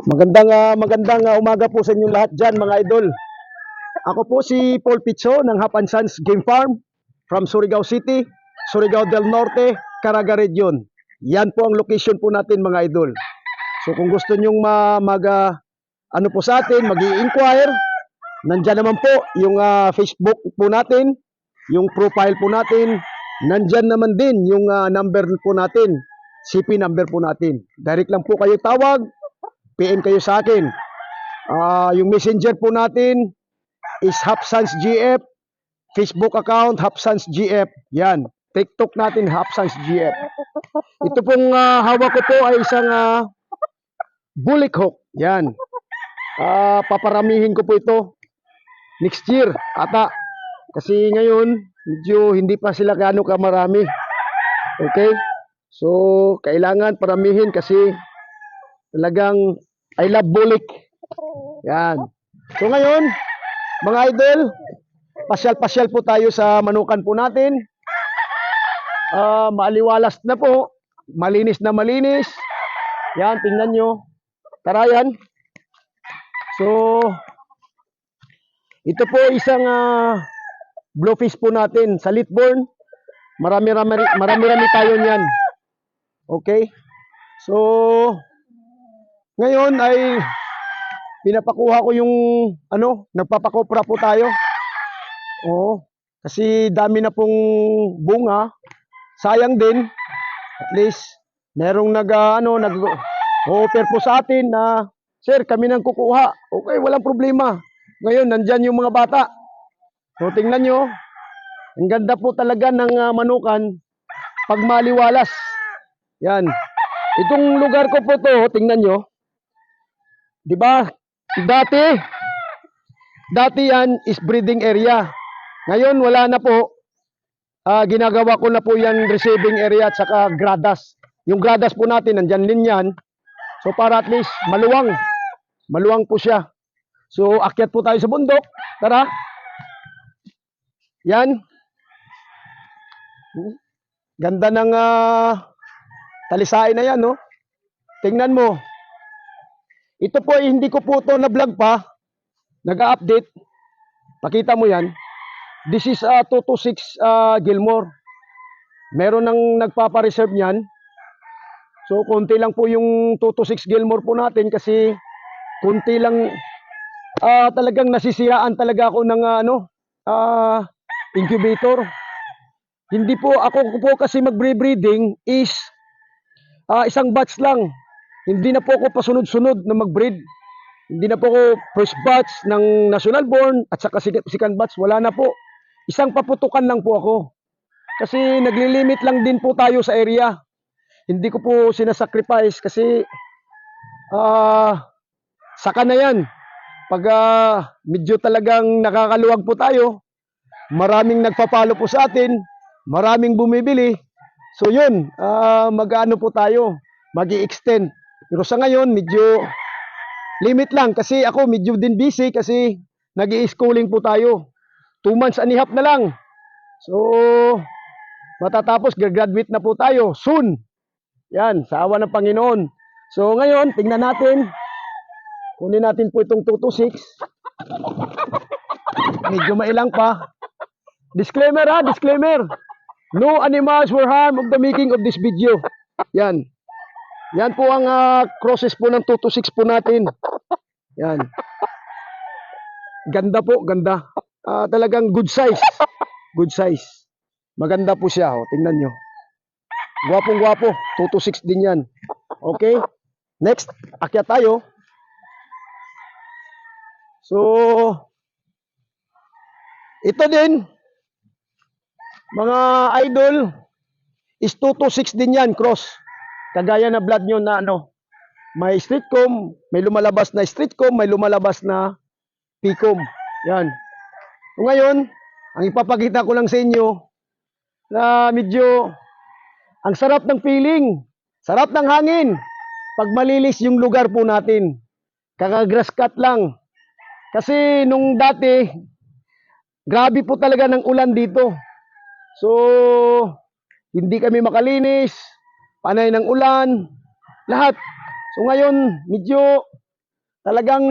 Magandang umaga po sa inyong lahat dyan mga idol. Ako po si Paul Picho ng Hapan Sons Game Farm from Surigao City, Surigao del Norte, Caraga Region. Yan po ang location po natin mga idol. So kung gusto nyong ano po sa atin, mag-i-inquire, nandyan naman po yung Facebook po natin, yung profile po natin, nandyan naman din yung number po natin, CP number po natin. Direct lang po kayo tawag, PM kayo sa akin. Yung messenger po natin is Hapsans GF, Facebook account Hapsans GF. Yan, TikTok natin Hapsans GF. Ito pong hawak ko po ay isang bulik hook. Yan. Paparamihin ko po ito next year ata. Kasi ngayon medyo hindi pa sila gaano kamarami. Okay? So kailangan paramihin kasi talagang I love bulik. Yan. So ngayon, mga idol, pasyal-pasyal po tayo sa manukan po natin. Maaliwalas na po. Malinis na malinis. Yan, tingnan nyo. Tara yan. So, ito po isang bluefish po natin sa Litborn. Marami-rami tayo niyan. Okay? So, ngayon ay pinapakuha ko yung nagpapakopra po tayo. Oo, kasi dami na pong bunga. Sayang din. At least merong nag-offer po sa atin na, "Sir, kami nang kukuha." Okay, walang problema. Ngayon nandyan yung mga bata. So tingnan nyo, ang ganda po talaga ng manukan pag maliwalas. Yan. Itong lugar ko po to, tingnan nyo. 'Di ba? Dati yan is breeding area. Ngayon wala na po. Ginagawa ko na po yan receiving area at saka gradas. Yung gradas po natin nandyan din yan. So para at least maluwang. Maluwang po siya. So akyat po tayo sa bundok. Tara. Yan. Ganda ng talisain na yan, no? Tingnan mo. Ito po hindi ko po ito na-vlog pa. Nag-update. Pakita mo yan. This is 226 Gilmore. Meron nang nagpapa-reserve niyan. So konti lang po yung 226 Gilmore po natin kasi konti lang talagang nasisiraan talaga ako ng incubator. Hindi po ako po kasi mag-breeding is isang batch lang. Hindi na po ako pasunod-sunod na mag-breed. Hindi na po ako first batch ng national born at saka second batch. Wala na po. Isang paputukan lang po ako. Kasi naglilimit lang din po tayo sa area. Hindi ko po sinasacrifice kasi saka na yan. Pag medyo talagang nakakaluwag po tayo, maraming nagpapalo po sa atin, maraming bumibili. So yun, mag-ano po tayo, mag-i-extend. Pero sa ngayon, medyo limit lang kasi ako medyo din busy kasi nag-i-schooling po tayo. 2 months and a half na lang. So, matatapos, graduate na po tayo soon. Yan, sa awa ng Panginoon. So, ngayon, tingnan natin. Kunin natin po itong 226. Medyo mailang pa. Disclaimer disclaimer. No animals were harmed of the making of this video. Yan. Yan po ang crosses po ng 226 po natin. Yan. Ganda po, ganda. Talagang good size. Good size. Maganda po siya. Oh. Tingnan nyo. Gwapong-gwapo. 226 din yan. Okay. Next. Akyat tayo. So, ito din. Mga idol. Is 226 din yan. Cross. Kagaya na blood nyo na may street comb. May lumalabas na street comb. May lumalabas na picom. Yan. So ngayon, ang ipapakita ko lang sa inyo na medyo ang sarap ng feeling, sarap ng hangin pag malilis yung lugar po natin. Kaka-grass cut lang. Kasi nung dati, grabe po talaga ng ulan dito. So, hindi kami makalinis, panay ng ulan, lahat. So ngayon, medyo Talagang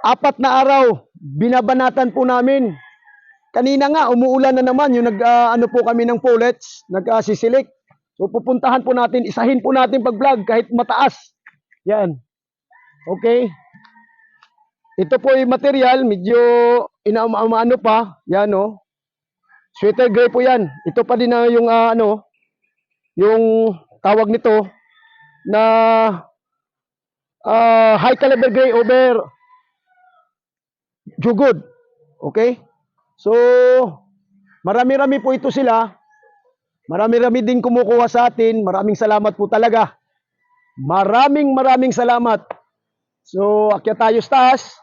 4 na araw, binabanatan po namin. Kanina nga, umuulan na naman, yung ano po kami ng pullets, nag-sisilik. So pupuntahan po natin, isahin po natin pag-vlog kahit mataas. Yan. Okay. Ito po yung material, medyo inaano pa. Yan o. Sweater gray po yan. Ito pa din na yung yung tawag nito na high caliber gray over jugod. Okay? So, marami-rami po ito sila. Marami-rami din kumukuha sa atin. Maraming salamat po talaga. Maraming salamat. So, akyat tayo sa taas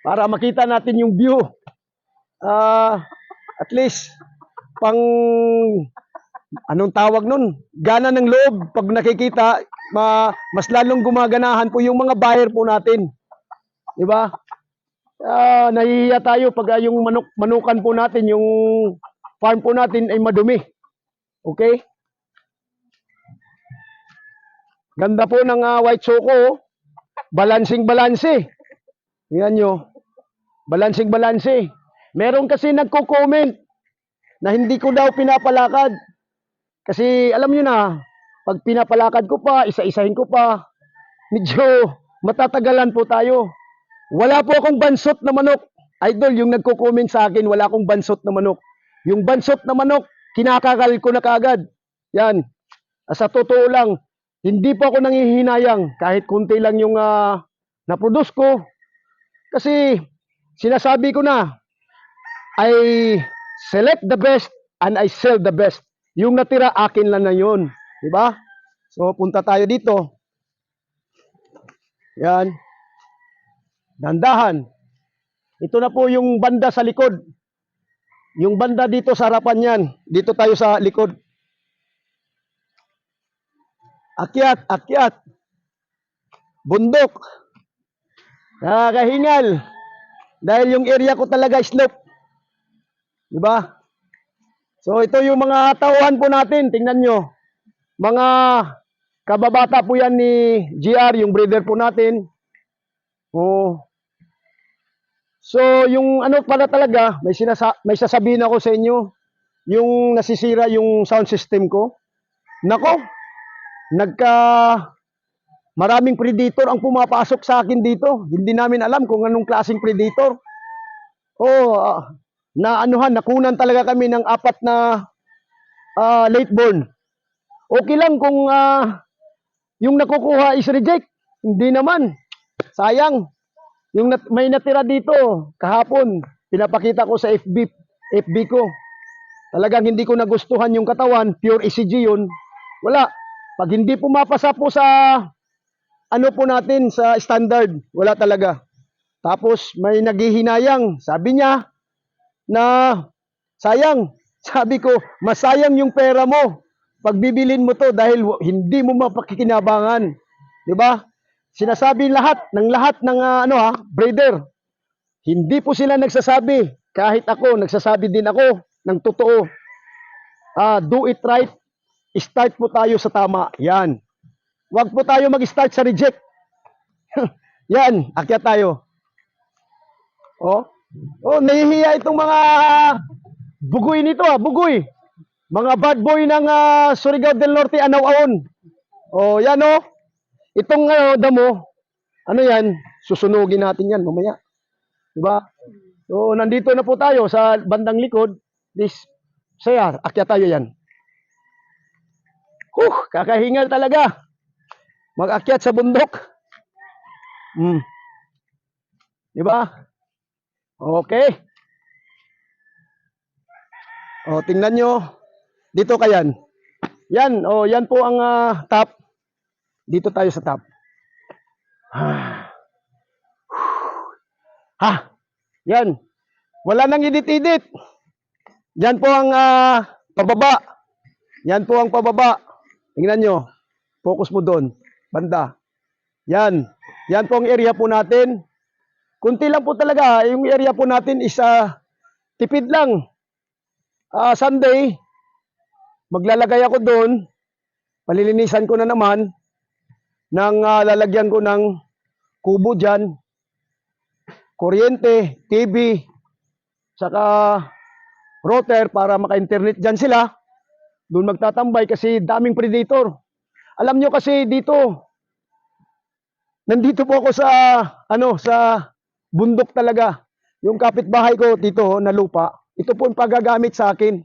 para makita natin yung view. At least, pang anong tawag nun? Gana ng loob. Pag nakikita, mas lalong gumaganahan po yung mga buyer po natin. Diba? Nahihiya tayo pag yung manukan po natin, yung farm po natin ay madumi. Okay? Ganda po ng white choco. Balansing-balanse. Tingnan nyo. Balansing-balanse. Meron kasi nagko-comment na hindi ko daw pinapalakad. Kasi alam nyo na, pag pinapalakad ko pa, isa-isahin ko pa, medyo matatagalan po tayo. Wala po akong bansot na manok. Idol, yung nagko-comment sa akin, wala akong bansot na manok. Yung bansot na manok, kinakakal ko na kaagad. Yan. Sa totoo lang, hindi po ako nangihinayang kahit kunti lang yung na-produce ko. Kasi sinasabi ko na, I select the best and I sell the best. Yung natira, akin lang na yun. Diba? So, punta tayo dito. Yan. Dandahan. Ito na po yung banda sa likod. Yung banda dito sa harapan yan. Dito tayo sa likod. Akyat. Bundok. Nakakahingal. Dahil yung area ko talaga slope. Diba? So ito yung mga tauhan po natin. Tingnan nyo. Mga kababata po yan ni GR, yung breeder po natin. Oh. So yung ano pala talaga, may sasabihin ako sa inyo. Yung nasisira yung sound system ko. Nako, maraming predator ang pumapasok sa akin dito. Hindi namin alam kung anong klaseng predator. Nakunan talaga kami ng 4 na late born. Okay lang kung yung nakukuha is reject. Hindi naman. Sayang. Yung may natira dito kahapon, pinapakita ko sa FB ko. Talagang hindi ko nagustuhan yung katawan, pure ECG yun. Wala. Pag hindi pumapasa po sa ano po natin, sa standard, wala talaga. Tapos may naghihinayang, sabi niya na sayang. Sabi ko, masayang yung pera mo. Pag bibilin mo to dahil hindi mo mapakikinabangan. 'Di ba? Sinasabi lahat ng breeder. Hindi po sila nagsasabi. Kahit ako, nagsasabi din ako ng totoo. Do it right. Start po tayo sa tama. Yan. Huwag po tayo mag-start sa reject. Yan. Akyat tayo. Nahihiya itong mga bugoy nito. Bugoy. Mga bad boy ng Surigao del Norte, Anaw-aon. Yan Itong damo, ano yan, susunugin natin yan mamaya. Diba? So, nandito na po tayo sa bandang likod. Akyat tayo yan. Kakahingal talaga. Mag-akyat sa bundok. Diba? Okay. Tingnan nyo. Dito kayan. Yan, yan po ang top. Dito tayo sa top. Yan. Wala nang edit-edit. Yan po ang pababa. Yan po ang pababa. Tingnan nyo. Focus mo doon. Banda. Yan. Yan po ang area po natin. Kunti lang po talaga. Yung area po natin is tipid lang. Sunday, maglalagay ako doon. Palilinisan ko na naman. lalagyan ko ng kubo dyan, kuryente, TV, saka router para maka-internet dyan sila. Doon magtatambay kasi daming predator. Alam nyo kasi dito, nandito po ako sa, sa bundok talaga. Yung kapitbahay ko dito na lupa, ito po yung pagagamit sa akin.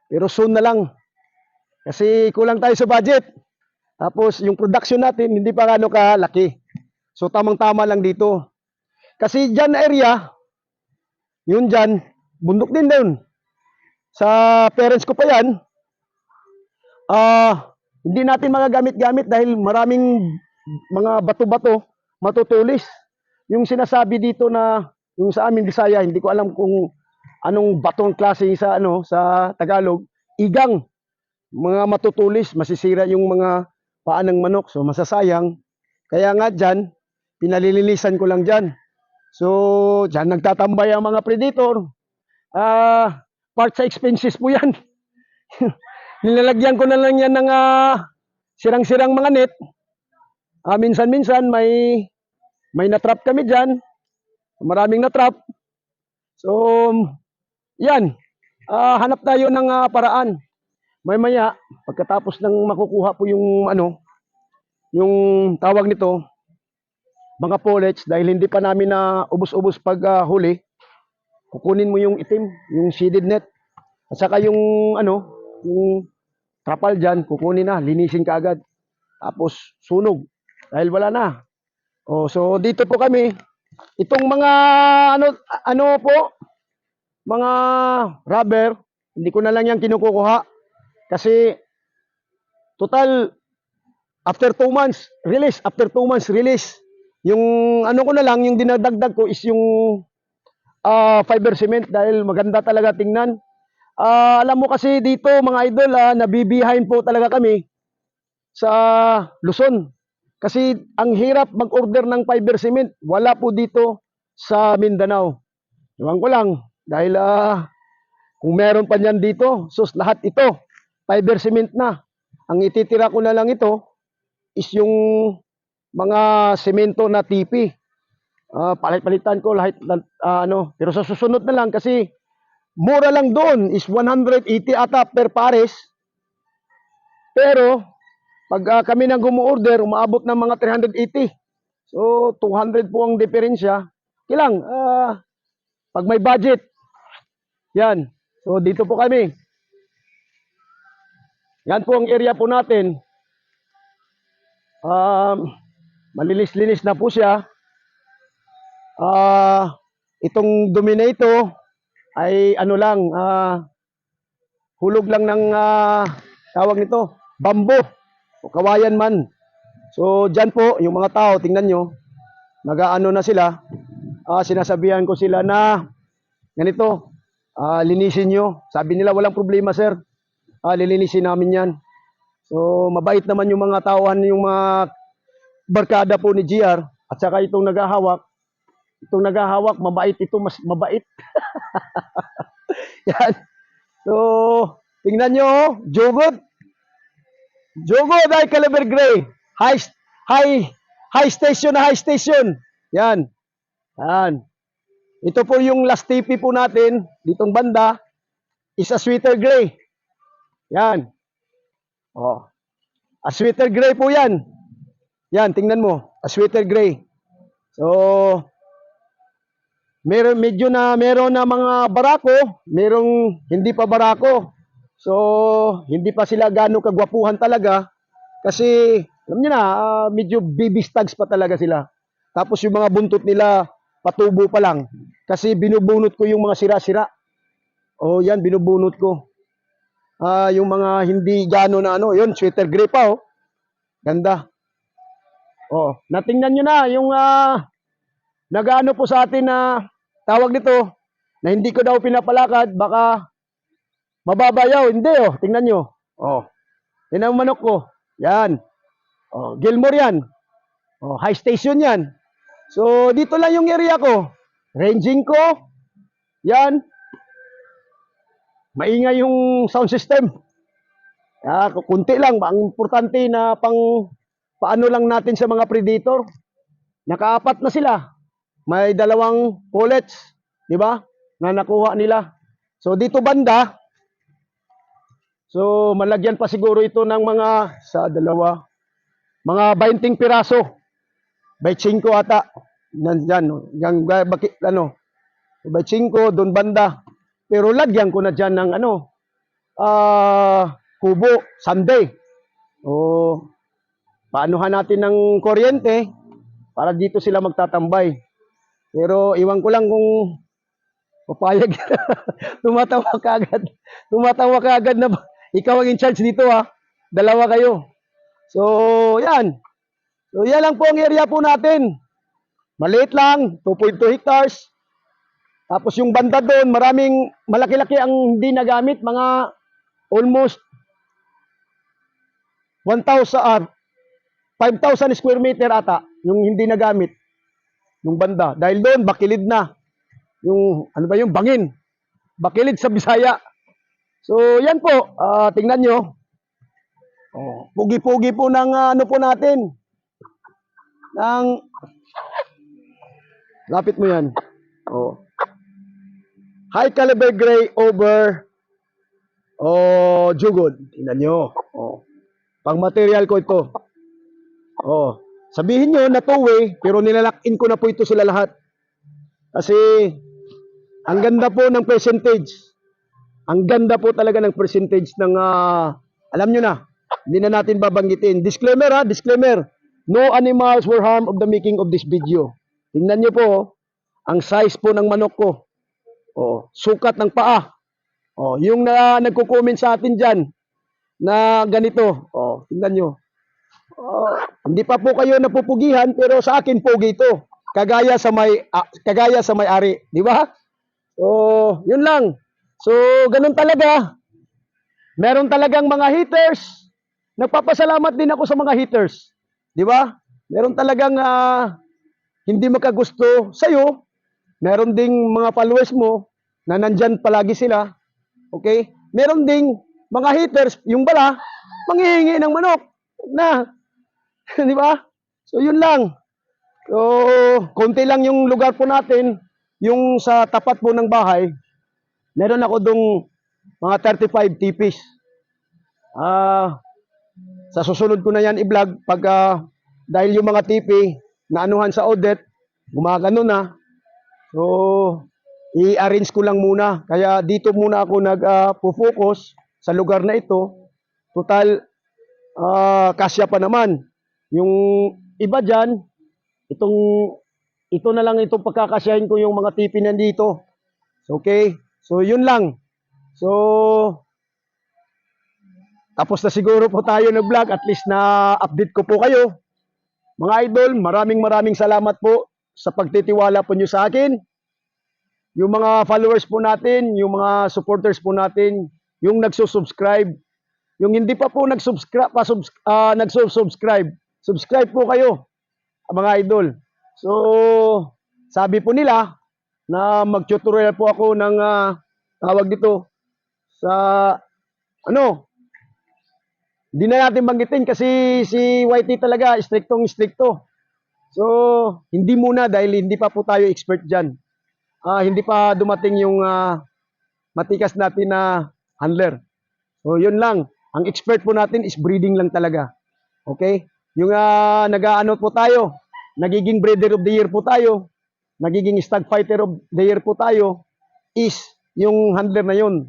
Pero soon na lang. Kasi kulang tayo sa budget. Tapos yung production natin, hindi pa gano'ng kalaki. So tamang-tama lang dito. Kasi dyan area, yun dyan, bundok din doon. Sa parents ko pa yan, hindi natin magagamit-gamit dahil maraming mga bato-bato matutulis. Yung sinasabi dito na yung sa amin Bisaya, hindi ko alam kung anong batong klase sa sa Tagalog, igang, mga matutulis, masisira yung mga paa ng manok, so masasayang. Kaya nga dyan, pinalilinisan ko lang dyan. So dyan nagtatambay ang mga predator. Part sa expenses po yan. Nilalagyan ko na lang yan ng sirang-sirang mga net. Minsan-minsan may natrap kami dyan. Maraming natrap. So, yan. Hanap tayo ng paraan. Maya, pagkatapos ng makukuha po yung yung tawag nito, mga pullets, dahil hindi pa namin na ubos-ubos pag huli, kukunin mo yung itim, yung seeded net. At saka yung yung trapal dyan, kukunin na, linisin ka agad. Tapos sunog dahil wala na. So dito po kami, itong mga po, mga rubber, hindi ko na lang yan kinukuha kasi total after 2 months release. Yung ko na lang, yung dinadagdag ko is yung fiber cement dahil maganda talaga tingnan. Alam mo kasi dito mga idol, nabibihain po talaga kami sa Luzon. Kasi ang hirap mag-order ng fiber cement. Wala po dito sa Mindanao. Iwan ko lang. Dahil kung meron pa niyan dito, sus lahat ito, fiber cement na. Ang ititira ko na lang ito is yung mga semento na tipi. Palit-palitan ko lahat, pero sa susunod na lang kasi mura lang doon is 180 ata per pares. Pero pag kami nang gumu-order, umaabot ng mga 380. So 200 po ang diferensya. Kilang pag may budget. Yan. So dito po kami. Yan po ang area po natin. Malinis-linis na po siya. Itong dumi na ito ay hulog lang ng tawag nito, bamboo o kawayan man. So dyan po yung mga tao, tingnan nyo, nag-aano na sila. Sinasabihan ko sila na ganito, linisin nyo. Sabi nila walang problema sir, lilinisin namin yan. So mabait naman yung mga tauhan, yung mga barkada po ni GR. At saka itong naghahawak, mabait ito, mas mabait. Yan. So, tingnan nyo, Jogod. Jogod ay Caliber Gray. High station. Yan. Yan. Ito po yung last TP po natin, ditong banda, is a sweeter gray. Yan. A sweeter gray po yan. Yan, tingnan mo. A sweeter gray. So, meron na mga barako, merong hindi pa barako. So, hindi pa sila gaano kagwapuhan talaga kasi alam niyo na, medyo baby stags pa talaga sila. Tapos yung mga buntot nila patubo pa lang kasi binubunot ko yung mga sira-sira. Yan binubunot ko. Yung mga hindi gaano na yun, sweater gray pa Ganda. Natingnan niyo na yung nagaano po sa atin na tawag nito na hindi ko daw pinapalakad, baka mababayaw. Hindi tingnan nyo. Tingnan manok ko. Yan. Gilmore yan. High station yan. So dito lang yung area ko. Ranging ko. Yan. Maingay yung sound system. Kunti lang. Ang importante na paano lang natin sa mga predator. Nakaapat na sila. May 2 bullets, di ba? Na nakuha nila. So dito banda, so malagyan pa siguro ito ng mga sa dalawa, mga 20 piraso. 25 ata. Nandyan, no? Yung, bakit, ano, 25 doon banda. Pero lagyan ko na dyan ng ano, kubo, Sunday. O, paanuhan natin ng kuryente para dito sila magtatambay. Pero iwan ko lang kung papayag. Tumatawa ka agad. Tumatawa ka agad na ikaw ang in charge dito ha. 2 kayo. So, yan. So, yan lang po ang area po natin. Maliit lang, 2.2 hectares. Tapos yung banda doon, maraming malaki-laki ang hindi nagamit, mga almost 5,000 square meter ata yung hindi nagamit yung banda. Dahil doon, bakilid na. Yung, ano ba yung bangin? Bakilid sa Bisaya. So, yan po. Tingnan nyo. Oh, pugi-pugi po ng ano po natin. Ng lapit mo yan. Oh. High caliber gray over jugod. Tingnan nyo. Oh. Pang material ko ito. Oh. Sabihin nyo na two-way, pero nilalak-in ko na po ito sila lahat. Kasi, ang ganda po ng percentage. Ang ganda po talaga ng percentage ng, alam nyo na, hindi na natin babanggitin. Disclaimer ha, disclaimer. No animals were harmed of the making of this video. Tingnan nyo po, ang size po ng manok ko. Oh, sukat ng paa. Oh, yung nagko-comment sa atin diyan na ganito. Oh, tingnan nyo. Oh, hindi pa po kayo napupugihan pero sa akin pogi ito. Kagaya sa may-ari, di ba? So, yun lang. So, ganun talaga. Meron talagang mga haters. Nagpapasalamat din ako sa mga haters. Di ba? Meron talagang hindi makagusto sa'yo. Meron ding mga followers mo na nandyan palagi sila. Okay? Meron ding mga haters, yung bala, manghihingi ng manok. Na, di ba? So, yun lang. So, konti lang yung lugar po natin. Yung sa tapat po ng bahay, meron ako dong mga 35 tipis. Sa susunod ko na yan i-vlog pag dahil yung mga tipi na anuhan sa audit, gumagano na. So, i-arrange ko lang muna. Kaya dito muna ako nag-focus sa lugar na ito. Total, kasya pa naman. Yung iba dyan, ito na lang itong pagkakasyahin ko yung mga tipi nandito. Okay? So, yun lang. So, tapos na siguro po tayo nag-vlog. At least na update ko po kayo. Mga idol, maraming salamat po sa pagtitiwala po nyo sa akin. Yung mga followers po natin, yung mga supporters po natin, yung nagsusubscribe, yung hindi pa po nagsusubscribe, subscribe po kayo, mga idol. So, sabi po nila na mag-tutorial po ako ng tawag dito sa ano, hindi na natin banggitin kasi si YT talaga strictong-stricto. So, hindi muna dahil hindi pa po tayo expert dyan. Hindi pa dumating yung matikas natin na handler. So, yun lang. Ang expert po natin is breeding lang talaga. Okay? Yung nag-ano po tayo, nagiging breeder of the year po tayo, nagiging stag fighter of the year po tayo, is yung handler na yun.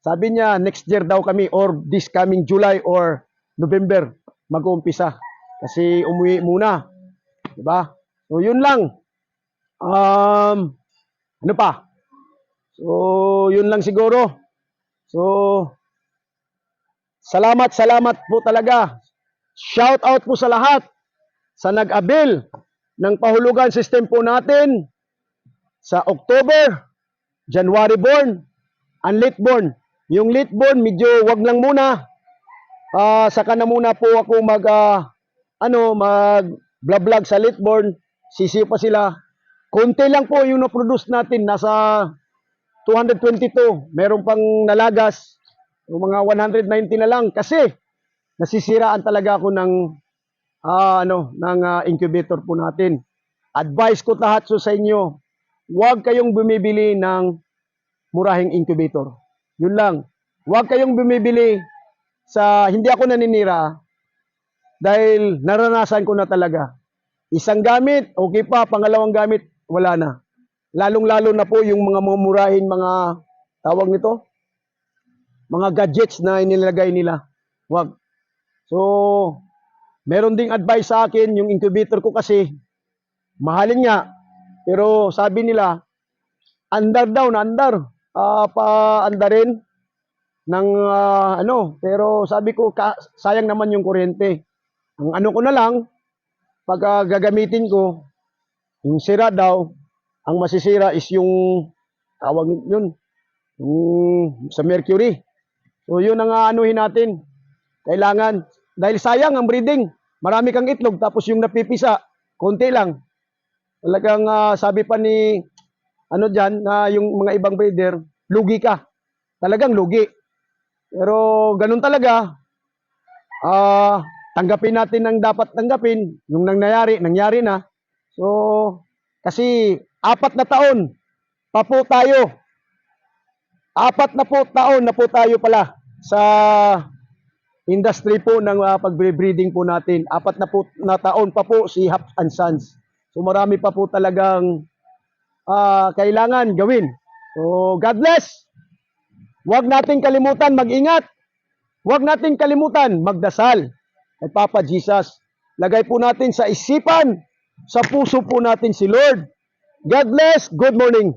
Sabi niya, next year daw kami or this coming July or November mag-uumpisa. Kasi umuwi muna. Diba? So, yun lang. Ano pa? So, yun lang siguro. So, salamat po talaga. Shout out po sa lahat sa nag-avail ng pahulugan system po natin sa October, January born, and late born. Yung late born, medyo wag lang muna. Saka na muna po ako mag-vlog sa late born. Sisiyo pa sila. Konti lang po yung na-produce natin. Nasa 222. Meron pang nalagas. Yung mga 190 na lang. Kasi nasisiraan talaga ako ng incubator po natin. Advice ko lahat sa inyo, huwag kayong bumibili ng murahing incubator. Yun lang. Huwag kayong bumibili sa, hindi ako naninira, dahil naranasan ko na talaga. Isang gamit, okay pa. Pangalawang gamit, wala na. Lalong-lalo na po yung mga mumurahin, mga, tawag nito, mga gadgets na inilagay nila. Huwag. So, meron ding advice sa akin, yung incubator ko kasi, mahalin nga. Pero sabi nila, andar daw na andar. Pa-andarin ng pero sabi ko, sayang naman yung kuryente. Ang ano ko na lang, pag gagamitin ko, yung sira daw, ang masisira is yung, tawag yun, yung sa mercury. So yun ang anuhin natin. Kailangan, dahil sayang ang breeding. Marami kang itlog, tapos yung napipisa, konti lang. Talagang sabi pa ni, na yung mga ibang breeder, lugi ka. Talagang lugi. Pero ganun talaga, tanggapin natin ang dapat tanggapin. Yung nangyari na. So, kasi 4 na taon pa po tayo. 4 na po taon na po tayo pala sa industry po ng pag-breeding po natin. 4 na po na taon pa po si Haps and Sons. So marami pa po talagang kailangan gawin. So God bless. Huwag nating kalimutan mag-ingat. Huwag nating kalimutan magdasal kay Papa Jesus. Lagay po natin sa isipan, sa puso po natin si Lord. God bless. Good morning.